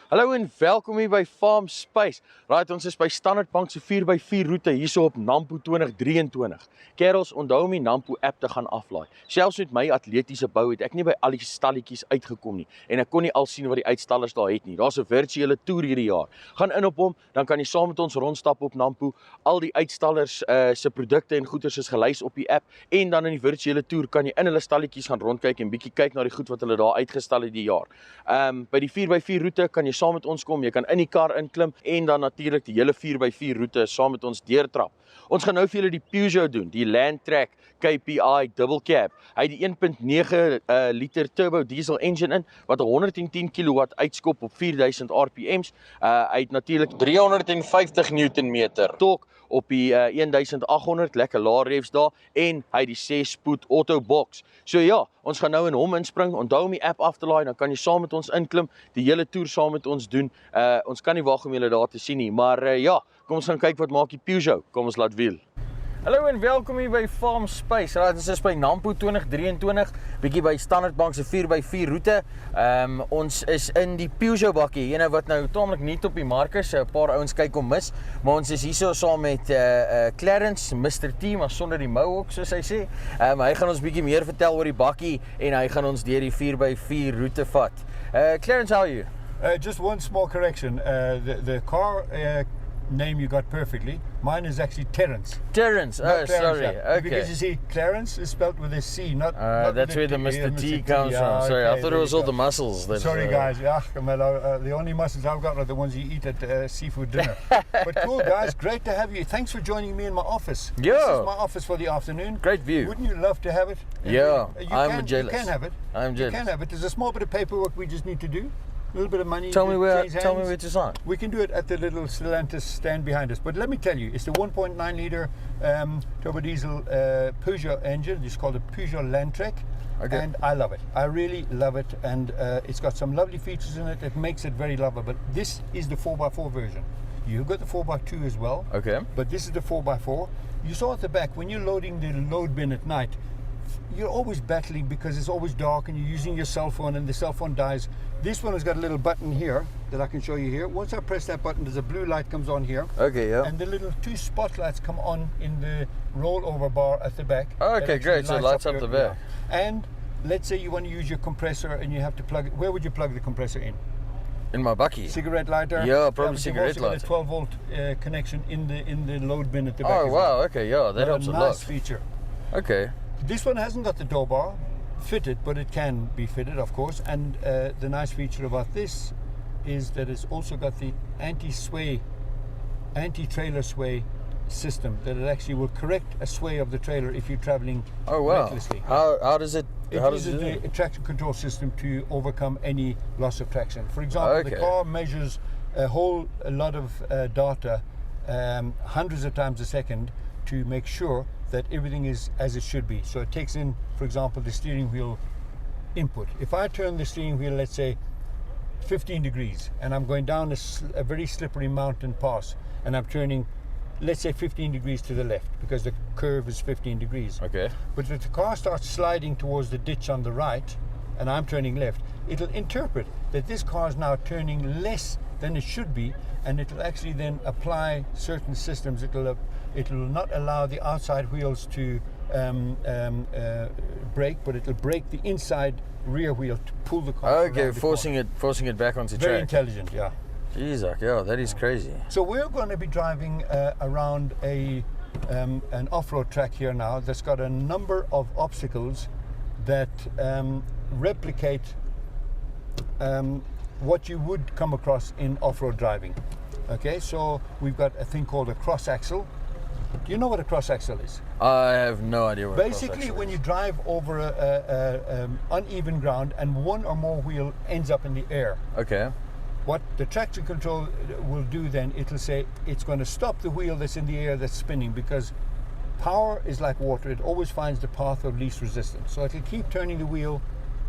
Hallo en welkom hier by Farmspace. Right, ons is by Standard Bank se 4x4 roete hierso op Nampo 2023. Kerels, onthou om die Nampo app te gaan aflaai. Selfs met my atletiese bou het ek nie by al die stalletjies uitgekom nie en ek kon nie al sien wat die uitstallers daar het nie. Daar's 'n virtuele toer hierdie jaar. Gaan in op hom, dan kan jy saam met ons rondstap op Nampo. Al die uitstallers se produkte en goederes is gelys op die app en dan in die virtuele toer kan jy in hulle stalletjies gaan rondkyk en bietjie kyk na die goed wat hulle daar uitgestal het die jaar. By die 4x4 roete kan jy saam met ons kom, jy kan in die kar inklim en dan natuurlik die hele 4x4 roete saam met ons deurtrap. Ons gaan nou vir julle die Peugeot doen, die Landtrek KPI Double Cab. Hy het die 1.9 liter turbo diesel engine in wat 110 kW uitskop op 4000 rpm's. Hy het natuurlik 350 Newtonmeter torque op die 1800, lekker lae revs daar en hy het die 6-spoed auto box. So ja, ons gaan nou in hom inspring. Onthou om die app af te laai, dan kan jy saam met ons inklim, die hele toer saam met ons doen. Ons kan nie wag om julle daar te sien nie, maar ja, kom ons gaan kyk wat maak die Peugeot. Kom ons laat wiel. Hallo en welkom hier by Farmspace. Ons is by Nampo 2023, bietjie by Standard Bank se 4x4 roete. Ons is in die Peugeot bakkie, ene wat nou taamlik nuut op die mark is. 'n Paar ouens kyk om mis, maar ons is hierso saam met Clarence, Mr. T, maar sonder die mohawk soos hy sê. Hy gaan ons bietjie meer vertel oor die bakkie en hy gaan ons deur die 4x4 roete vat. Clarence, how are you? Just one small correction. The car name you got perfectly. Mine is actually Terence. Terence, Clarence, sorry. yeah. Okay. Because you see, Clarence is spelled with a C, not That's where the Mr. T comes from. Sorry, I thought it was all the muscles. Sorry guys, the only muscles I've got are the ones you eat at seafood dinner. But cool guys, great to have you. Thanks for joining me in my office. Yeah. This is my office for the afternoon. Great view. Wouldn't you love to have it? Yeah, I'm jealous. You can have it. I'm jealous. You can have it. There's a small bit of paperwork we just need to do. A little bit of money. Tell me where to sign. We can do it at the little Stellantis stand behind us. But let me tell you, it's the 1.9 liter turbo diesel Peugeot engine. It's called a Peugeot Landtrek. Okay. And I love it. I really love it. And it's got some lovely features in it. It makes it very lovely. But this is the 4x4 version. You've got the 4x2 as well. Okay. But this is the 4x4. You saw at the back, when you're loading the load bin at night, you're always battling because it's always dark and you're using your cell phone and the cell phone dies. This one has got a little button here that I can show you here. Once I press that button, there's a blue light comes on here. Okay, yeah. And the little two spotlights come on in the rollover bar at the back. Oh, okay, great. So it lights up the back. And let's say you want to use your compressor and you have to plug it. Where would you plug the compressor in? In my bakkie. Cigarette lighter? Yeah, probably cigarette lighter. It's a 12 volt connection in the load bin at the back. Oh, wow. Okay, yeah, that helps a lot. Nice feature. Okay. This one hasn't got the door bar fitted, but it can be fitted, of course. And the nice feature about this is that it's also got the anti-trailer sway system, that it actually will correct a sway of the trailer if you're traveling recklessly. How does it? It uses the traction control system to overcome any loss of traction. For example, the car measures a lot of data, hundreds of times a second, to make sure that everything is as it should be. So it takes in, for example, the steering wheel input. If I turn the steering wheel, let's say 15 degrees, and I'm going down a very slippery mountain pass, and I'm turning, let's say 15 degrees to the left, because the curve is 15 degrees. Okay. But if the car starts sliding towards the ditch on the right, and I'm turning left, it'll interpret that this car is now turning less than it should be, and it'll actually then apply certain systems. It will not allow the outside wheels to brake, but it'll brake the inside rear wheel to pull the car. Okay, forcing it back onto track. Very intelligent, yeah. Jeez, yeah, that is crazy. So we're going to be driving around an off-road track here now that's got a number of obstacles that replicate what you would come across in off-road driving. Okay, so we've got a thing called a cross axle. Do you know what a cross axle is? I have no idea what Basically, when you drive over uneven ground and one or more wheel ends up in the air. Okay. What the traction control will do then, it'll say it's going to stop the wheel that's in the air that's spinning, because power is like water. It always finds the path of least resistance. So it'll keep turning the wheel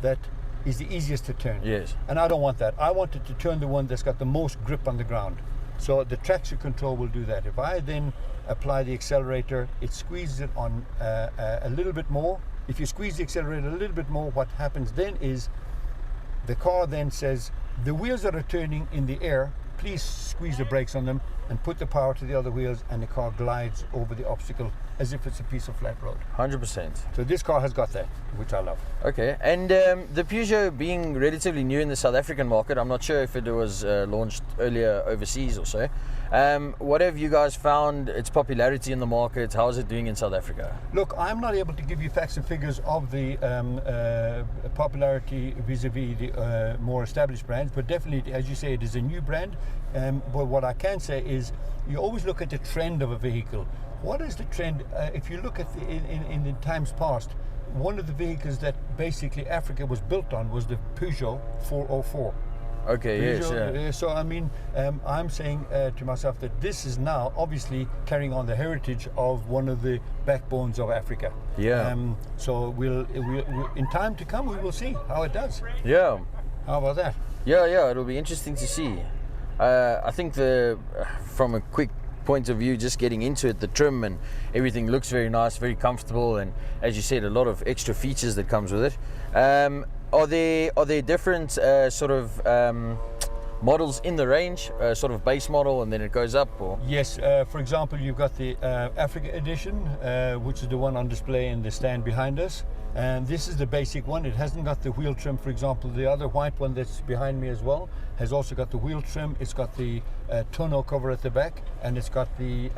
that is the easiest to turn. Yes. And I don't want that. I want it to turn the one that's got the most grip on the ground. So the traction control will do that. If I then apply the accelerator, it squeezes it on a little bit more. If you squeeze the accelerator a little bit more, what happens then is the car then says, The wheels that are turning in the air, please squeeze the brakes on them and put the power to the other wheels, and the car glides over the obstacle as if it's a piece of flat road. 100%. So this car has got that, which I love. Okay, and the Peugeot being relatively new in the South African market, I'm not sure if it was launched earlier overseas or so. What have you guys found its popularity in the market? How is it doing in South Africa? Look, I'm not able to give you facts and figures of the popularity vis-a-vis the more established brands, but definitely, as you say, it is a new brand. But what I can say is, you always look at the trend of a vehicle. What is the trend? If you look at in the times past, one of the vehicles that basically Africa was built on was the Peugeot 404. Okay, Peugeot, yes, yeah. So I mean, I'm saying to myself that this is now obviously carrying on the heritage of one of the backbones of Africa. Yeah. So we'll in time to come we will see how it does. Yeah. How about that? Yeah, it'll be interesting to see. I think from a quick point of view, just getting into it, the trim and everything looks very nice, very comfortable, and as you said, a lot of extra features that comes with it. Are there different sort of models in the range, sort of base model and then it goes up? Or? Yes, for example, you've got the Africa edition, which is the one on display in the stand behind us. And this is the basic one. It hasn't got the wheel trim, for example. The other white one that's behind me as well has also got the wheel trim. It's got the tonneau cover at the back, and it's got the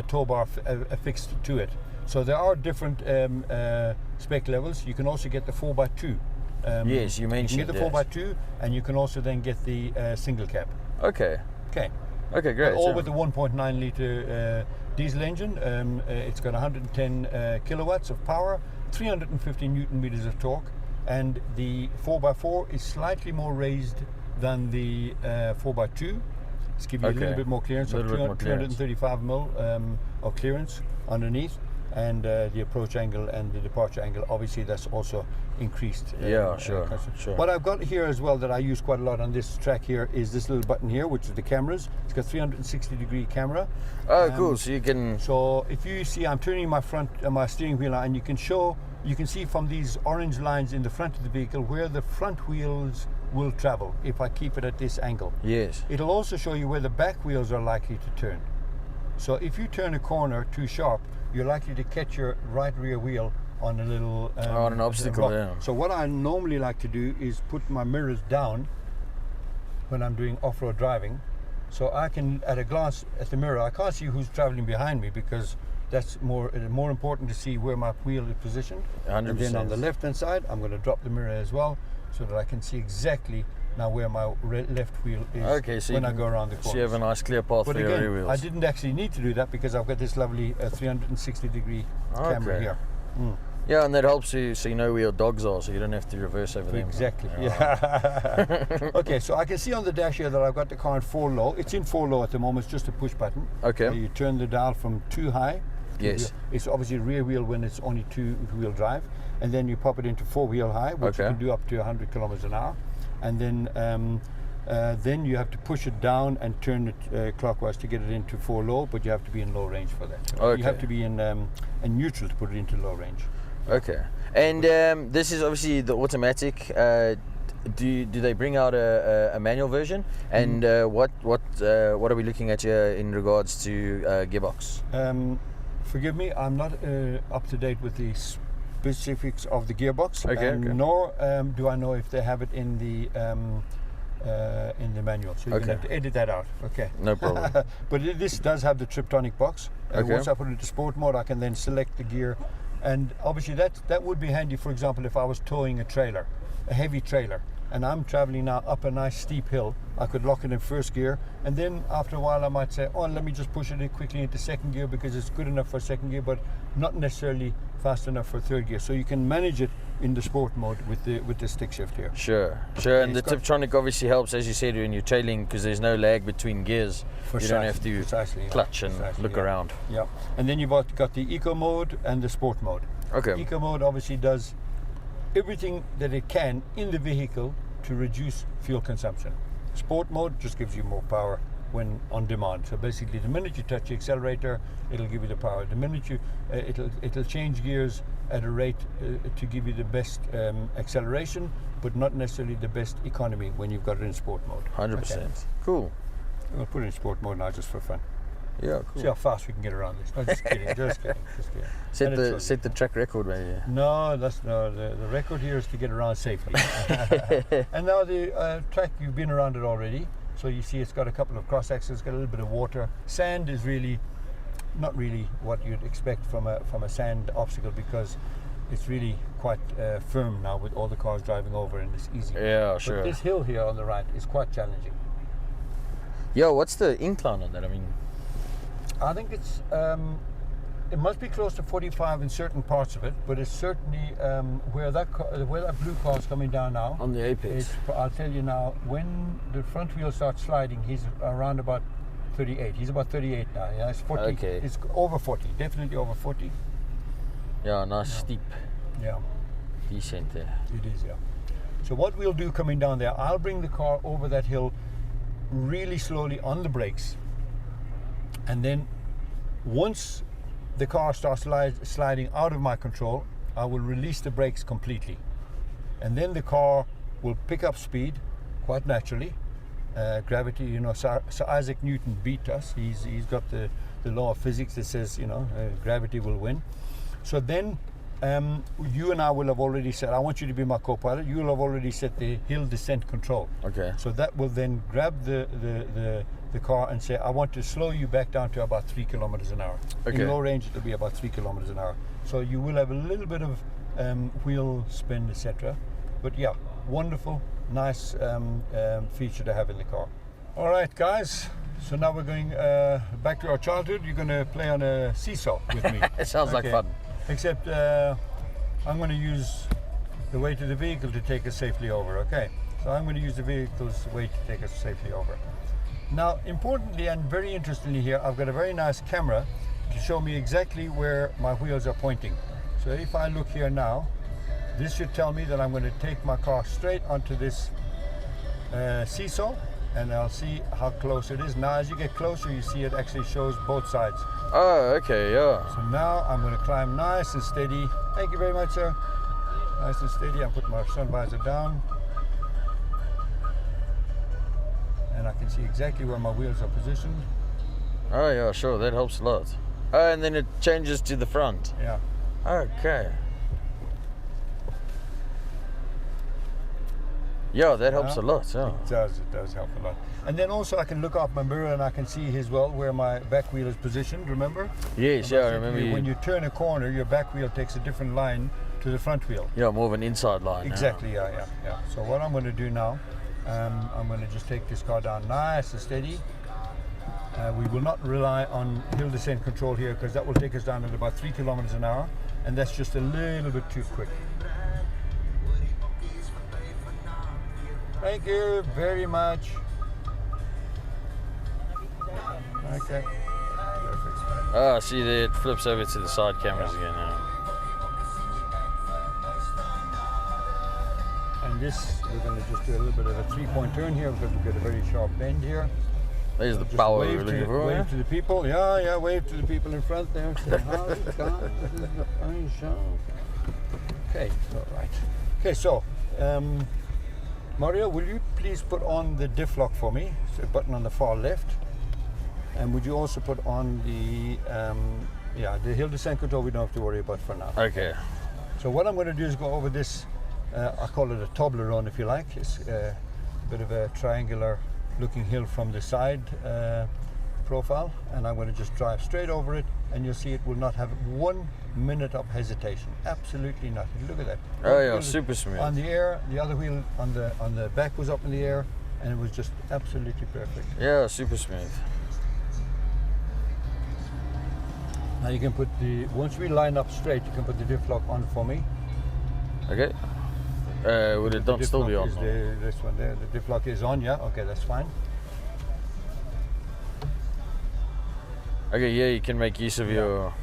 tow bar affixed to it. So there are different spec levels. You can also get the 4x2. Yes, you mentioned. You can get the 4x2, and you can also then get the single cab. Okay, great. But all with the 1.9 litre diesel engine. It's got 110 kilowatts of power, 350 newton meters of torque, and the 4x4 is slightly more raised than the 4x2. Let's give you a little bit more clearance, so 235 mil of clearance underneath, and the approach angle and the departure angle, obviously that's also increased. Sure. What I've got here as well that I use quite a lot on this track here is this little button here, which is the cameras. It's got 360-degree camera. Oh, cool! So you can. So if you see, I'm turning my my steering wheel, and you can see from these orange lines in the front of the vehicle where the front wheels will travel if I keep it at this angle. Yes. It'll also show you where the back wheels are likely to turn. So if you turn a corner too sharp, you're likely to catch your right rear wheel on a little on an obstacle. rock. Yeah. So what I normally like to do is put my mirrors down when I'm doing off-road driving, so I can, at a glance at the mirror, I can't see who's traveling behind me, because that's more important to see where my wheel is positioned. 100%. And then on the left-hand side, I'm going to drop the mirror as well, so that I can see exactly now where my left wheel is when I go around the corner. So you have a nice clear path for your rear wheels. I didn't actually need to do that because I've got this lovely 360-degree camera here. Yeah, and that helps you so you know where your dogs are, so you don't have to reverse over them. Exactly. Yeah. Okay, so I can see on the dash here that I've got the car in 4 low. It's in 4 low at the moment. It's just a push button. Okay. You turn the dial from 2 high. Yes. It's obviously rear wheel when it's only 2-wheel drive, and then you pop it into 4-wheel high, which you can do up to 100 kilometers an hour, and then you have to push it down and turn it clockwise to get it into 4 low, but you have to be in low range for that. So you have to be in neutral to put it into low range. Okay. And this is obviously the automatic. Do they bring out a manual version? And what are we looking at here in regards to gearbox? Forgive me, I'm not up to date with the specifics of the gearbox. Okay. Nor do I know if they have it in the manual. So you're going to have to edit that out. Okay. No problem. But this does have the Triptonic box. Okay. Once I put it into sport mode, I can then select the gear. And obviously that would be handy, for example, if I was towing a trailer, a heavy trailer, and I'm traveling now up a nice steep hill. I could lock it in first gear, and then after a while I might say, oh, let me just push it quickly into second gear because it's good enough for second gear, but not necessarily fast enough for third gear. So you can manage it in the sport mode with the stick shift here. Sure. And the Tiptronic obviously helps, as you said, when you're trailing, because there's no lag between gears. You don't have to clutch and look around. Yeah. And then you've got the eco mode and the sport mode. Okay. Eco mode obviously does everything that it can in the vehicle to reduce fuel consumption. Sport mode just gives you more power when on demand. So basically, the minute you touch the accelerator, it'll give you the power. The minute you it'll change gears at a rate to give you the best acceleration, but not necessarily the best economy when you've got it in sport mode. 100%. Okay. Cool. We'll put it in sport mode now just for fun. Yeah, cool. See how fast we can get around this. No, just kidding, just kidding, just kidding. Set the track record, maybe. No, the record here is to get around safely. And now the track, you've been around it already, so you see it's got a couple of cross axes, got a little bit of water. Sand is really not really what you'd expect from a sand obstacle, because it's really quite firm now with all the cars driving over, and it's easy. Yeah, sure. But this hill here on the right is quite challenging. Yo, what's the incline on that? I mean, I think it's it must be close to 45 in certain parts of it, but it's certainly where that blue car is coming down now. on the apex. I'll tell you now, when the front wheel starts sliding, he's around about 38. He's about 38 now. Yeah, it's 40. Okay. It's over 40. Definitely over 40. Yeah, nice steep Yeah, descent there. it is. Yeah. So what we'll do coming down there, I'll bring the car over that hill really slowly on the brakes, and then once the car starts sliding out of my control, I will release the brakes completely, and then the car will pick up speed quite naturally. Gravity, you know, Sir Isaac Newton beat us. He's got the law of physics that says, you know, gravity will win. So then you and I will have already said, I want you to be my co-pilot. You will have already set the hill descent control. Okay. So that will then grab the car and say, I want to slow you back down to about 3 kilometers an hour. Okay. In low range, it'll be about 3 kilometers an hour. So you will have a little bit of wheel spin, etc. But yeah, wonderful, nice feature to have in the car. All right, guys. So now we're going back to our childhood. You're going to play on a seesaw with me. It sounds like fun. Except I'm going to use the weight of the vehicle to take us safely over, okay? So I'm going to use the vehicle's weight to take us safely over. Now, importantly and very interestingly here, I've got a very nice camera to show me exactly where my wheels are pointing. So if I look here now, this should tell me that I'm going to take my car straight onto this seesaw, and I'll see how close it is. Now, as you get closer, you see it actually shows both sides. Oh, okay, yeah. So now I'm going to climb nice and steady. Thank you very much, sir. Nice and steady. I'm putting my sun visor down. And I can see exactly where my wheels are positioned. Oh, yeah, sure, that helps a lot. Oh, and then it changes to the front. Yeah. Okay. Yeah, that helps a lot. Yeah. It does help a lot. And then also I can look out my mirror and I can see as well where my back wheel is positioned, remember? Yes, yeah, I remember. When you turn a corner, your back wheel takes a different line to the front wheel. Yeah, more of an inside line. Exactly, yeah. So what I'm going to do now, I'm going to just take this car down nice and steady. We will not rely on hill descent control here, because that will take us down at about 3 kilometers an hour, and that's just a little bit too quick. Thank you very much. Okay. Perfect. Ah, see there, it flips over to the side cameras again now. And this, we're going to just do a little bit of a 3-point turn here, because we've got a very sharp bend here. There's the Just power we're looking for. Wave to the people. Yeah, wave to the people in front there. Say, how's it going? This is the fine show. Okay, all right. Okay, so, Mario, will you please put on the diff lock for me? So, button on the far left. And would you also put on the, the hill descent control we don't have to worry about for now. Okay. So what I'm going to do is go over this, I call it a Toblerone if you like. It's a bit of a triangular looking hill from the side profile, and I'm going to just drive straight over it, and you'll see it will not have 1 minute of hesitation. Absolutely nothing. Look at that. Oh yeah, super smooth. On the air, the other wheel on the back was up in the air, and it was just absolutely perfect. Yeah, super smooth. Now you can put once we line up straight, you can put the diff lock on for me. Okay. Would it not still be on? This one there, the diff lock is on, yeah, okay, that's fine. Okay, yeah, you can make use of your...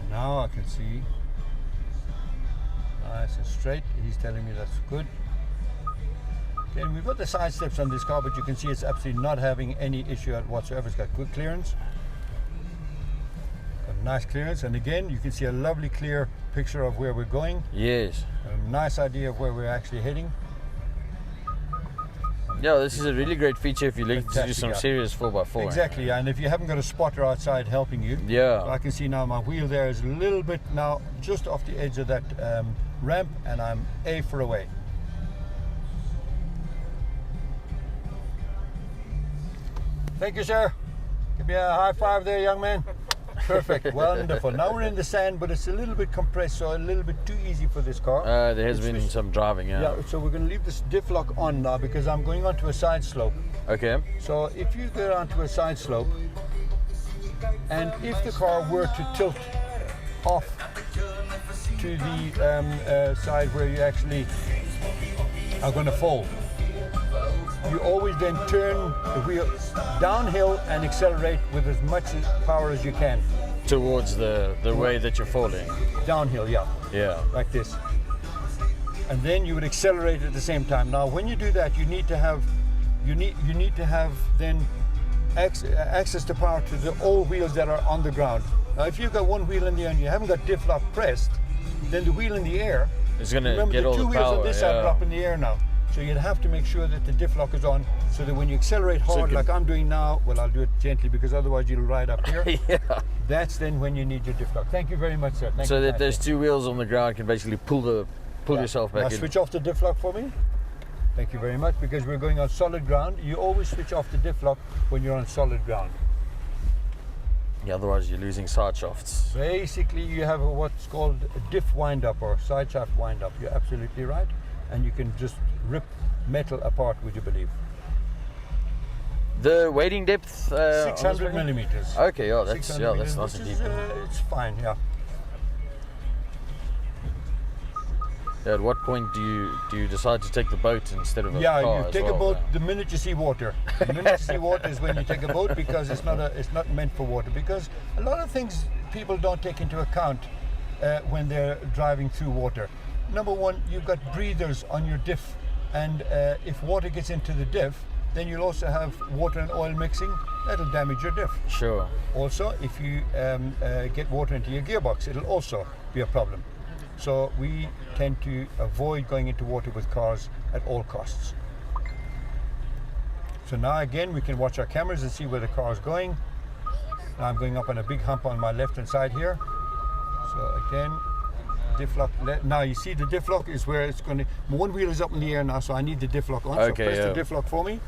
Now I can see, nice and straight, he's telling me that's good. And we've got the side steps on this car, but you can see it's absolutely not having any issue whatsoever. It's got good clearance. Got nice clearance, and again, you can see a lovely clear picture of where we're going. Yes. A nice idea of where we're actually heading. Yeah, this is a really great feature if you're looking to do some serious 4x4. Exactly, and if you haven't got a spotter outside helping you. Yeah. I can see now my wheel there is a little bit now just off the edge of that ramp, and I'm A for away. Thank you, sir. Give me a high five there, young man. Perfect, wonderful. Now we're in the sand, but it's a little bit compressed, so a little bit too easy for this car. There has been some driving, Yeah, so we're going to leave this diff lock on now because I'm going onto a side slope. Okay. So if you go onto a side slope, and if the car were to tilt off to the side where you actually are going to fall, you always then turn the wheel downhill and accelerate with as much power as you can. Towards the way that you're falling. Downhill, yeah. Yeah. Like this. And then you would accelerate at the same time. Now when you do that, you need to have then access to power to the all wheels that are on the ground. Now if you've got one wheel in the air and you haven't got diff lock pressed, then the wheel in the air, it's going to get remember all the two the wheels power. on this side are up in the air now. So you'd have to make sure that the diff lock is on, so that when you accelerate hard like I'm doing now, well, I'll do it gently because otherwise you'll ride up here. Yeah. That's then when you need your diff lock. Thank you very much, sir. Thank So you that those two wheels on the ground can basically pull yourself back now in. switch off the diff lock for me. Thank you very much, because we're going on solid ground. You always switch off the diff lock when you're on solid ground. Yeah, otherwise you're losing side shafts. Basically, you have what's called a diff wind-up or side shaft wind-up. You're absolutely right. And you can just rip metal apart, would you believe? The wading depth? 600 millimeters. Okay, yeah, that's 600 nice and deep. It's fine, yeah. Yeah, at what point do you decide to take the boat instead of a car? Yeah, you take a boat then? the minute you see water. The minute you see water is when you take a boat, because it's not meant for water. Because a lot of things people don't take into account when they're driving through water. Number one, you've got breathers on your diff, and if water gets into the diff, then you'll also have water and oil mixing. That'll damage your diff. Sure. Also, if you get water into your gearbox, it'll also be a problem. So we tend to avoid going into water with cars at all costs. So now again, we can watch our cameras and see where the car is going. Now I'm going up on a big hump on my left hand side here. So again, diff lock. Now you see the diff lock is where it's going to. One wheel is up in the air now, so I need the diff lock on. Okay, so press the diff lock for me.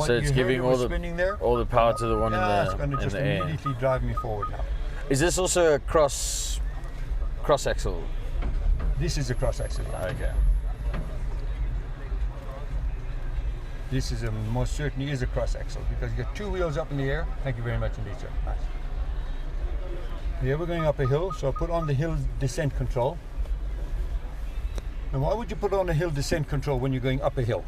So it's giving all the power to the one in the air. It's going to just immediately drive me forward now. Is this also a cross axle? This is a cross axle. Okay. This is most certainly is a cross axle, because you got two wheels up in the air. Thank you very much indeed, sir. Nice. Here we're going up a hill, so put on the hill descent control. And why would you put on a hill descent control when you're going up a hill?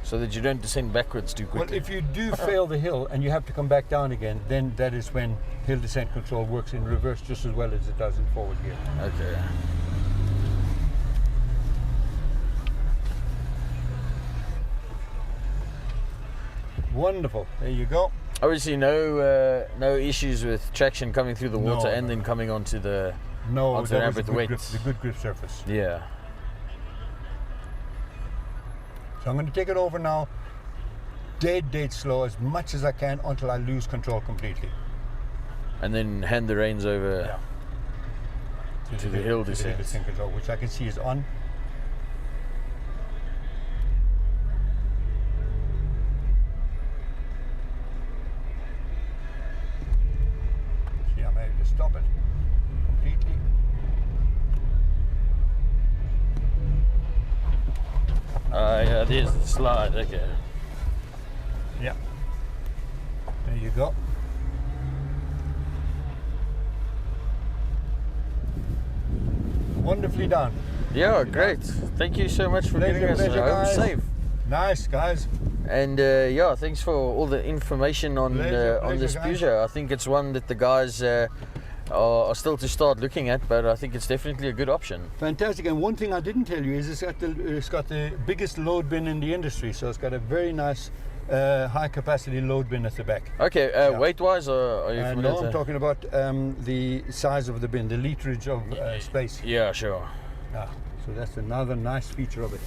So that you don't descend backwards too quickly. Well, if you do fail the hill and you have to come back down again, then that is when hill descent control works in reverse just as well as it does in forward gear. Okay. Wonderful. There you go. Obviously, no issues with traction coming through the water and then coming onto the onto the ramp with the weight. The good grip surface. Yeah. So I'm going to take it over now, dead slow as much as I can until I lose control completely. And then hand the reins over to the hill descent control, which I can see is on. Stop it completely. Yeah, there's the slide, okay. Yeah. There you go. Wonderfully done. Yeah, great. Thank you so much for getting us home safe. Nice, guys. And yeah, thanks for all the information on this Peugeot. I think it's one that the guys are still to start looking at, but I think it's definitely a good option. Fantastic. And one thing I didn't tell you is it's got the biggest load bin in the industry. So it's got a very nice high capacity load bin at the back. Okay, weight-wise, are you familiar? No, I'm talking about the size of the bin, the literage of space. Yeah, sure. Yeah, so that's another nice feature of it.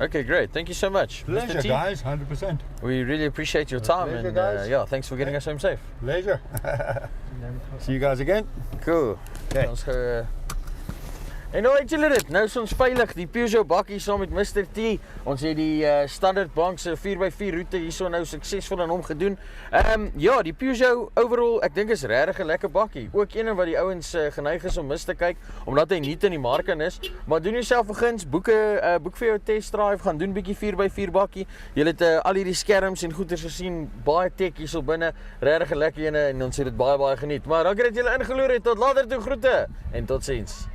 Okay, great. Thank you so much. Pleasure, Mr. T. guys, 100%. We really appreciate your time. Pleasure, And guys. yeah, thanks for getting us home safe. Pleasure. See you guys again. Cool. Okay. Ons gaan en nou weet julle dit, nou is ons veilig, die Peugeot bakkie saam met Mr. T. Ons het die standaard bank se 4x4 roete hierso nou suksesvol aan hom gedoen. Ja, die Peugeot overall, ek dink is regtig 'n lekker bakkie. Ook een wat die ouens geneig is om mis te kyk omdat hy nuut in die mark is. Maar doen jouself 'n guns, boek vir jou test drive, gaan doen bietjie 4x4 bakkie. Jy het al hierdie skerms en goeders gesien, baie tech hierso binne, regtig 'n lekker ene en ons het dit baie geniet. Maar dankie dat julle ingeloer het. Tot later toe, groete en totsiens.